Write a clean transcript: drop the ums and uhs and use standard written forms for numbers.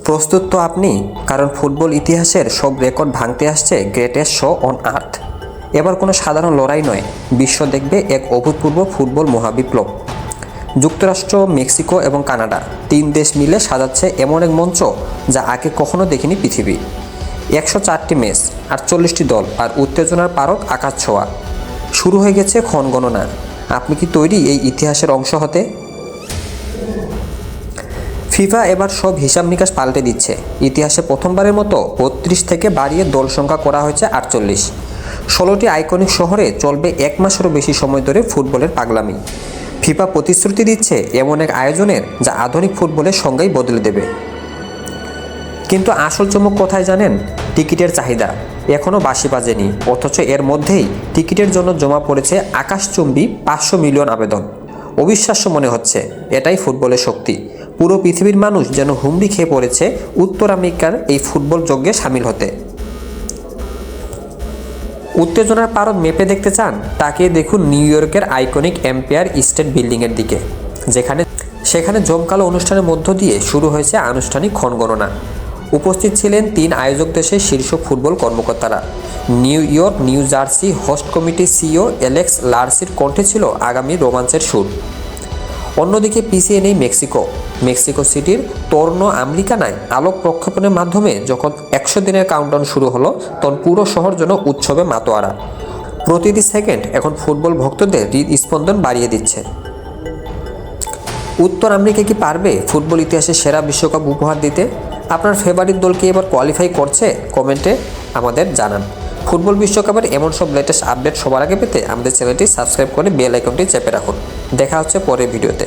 প্রস্তুত তো আপনি? কারণ ফুটবল ইতিহাসের সব রেকর্ড ভাঙতে আসছে গ্রেটেস্ট শো অন আর্থ। এবার কোনো সাধারণ লড়াই নয়, বিশ্ব দেখবে এক অভূতপূর্ব ফুটবল মহাবিপ্লব। যুক্তরাষ্ট্র, মেক্সিকো এবং কানাডা, 3 দেশ মিলে সাজাচ্ছে এমন এক মঞ্চ যা আগে কখনো দেখেনি পৃথিবী। 104টি ম্যাচ, 48টি দল আর উত্তেজনার পারদ আকাশ ছোঁয়া। শুরু হয়ে গেছে ক্ষণগণনা। আপনি কি তৈরি এই ইতিহাসের অংশ হতে? ফিফা এবার সব হিসাব নিকাশ পাল্টে দিচ্ছে। ইতিহাসে প্রথমবারের মতো 32 থেকে বাড়িয়ে দল সংখ্যা করা হয়েছে 48। 16টি আইকনিক শহরে চলবে 1 মাসেরও বেশি সময় ধরে ফুটবলের পাগলামি। ফিফা প্রতিশ্রুতি দিচ্ছে এমন এক আয়োজনের যা আধুনিক ফুটবলের সংজ্ঞাই বদলে দেবে। কিন্তু আসল চমক কোথায় জানেন? টিকিটের চাহিদা এখনও বাঁশি বাজেনি, অথচ এর মধ্যেই টিকিটের জন্য জমা পড়েছে আকাশচুম্বী 500 মিলিয়ন আবেদন। অবিশ্বাস্য মনে হচ্ছে, এটাই ফুটবলের শক্তি। পুরো পৃথিবীর মানুষ যেন হুমড়ি খেয়ে পড়েছে উত্তর আমেরিকার এই ফুটবল যজ্ঞে সামিল হতে। উত্তেজনার পারদ মেপে দেখতে চান? তাকিয়ে দেখুন নিউ ইয়র্কের আইকনিক এম্পায়ার স্টেট বিল্ডিংয়ের দিকে, সেখানে জমকালো অনুষ্ঠানের মধ্য দিয়ে শুরু হয়েছে আনুষ্ঠানিক ক্ষণগণনা। উপস্থিত ছিলেন 3 আয়োজক দেশের শীর্ষ ফুটবল কর্মকর্তারা। New York, new jersey host কমিটির সিইও অ্যালেক্স লার্সির কণ্ঠে ছিল আগামী রোমাঞ্চের সুর। অন্যদিকে পিছিয়ে নেই মেক্সিকো সিটির তর্ণ আমেরিকানায় আলোক প্রক্ষেপণের মাধ্যমে যখন 100 দিনের কাউন্টডাউন শুরু হলো, তখন পুরো শহর যেন উৎসবে মাতোয়ারা। প্রতিটি সেকেন্ড এখন ফুটবল ভক্তদের হৃদস্পন্দন বাড়িয়ে দিচ্ছে। উত্তর আমেরিকা কি পারবে ফুটবল ইতিহাসের সেরা বিশ্বকাপ উপহার দিতে? আপনার ফেভারিট দল কি এবার কোয়ালিফাই করছে? কমেন্টে আমাদের জানান। ফুটবল বিশ্বকাপের এমন সব লেটেস্ট আপডেট সবার আগে পেতে আমাদের চ্যানেলটি সাবস্ক্রাইব করে বেল আইকনটি চেপে রাখুন। দেখা হচ্ছে পরের ভিডিওতে।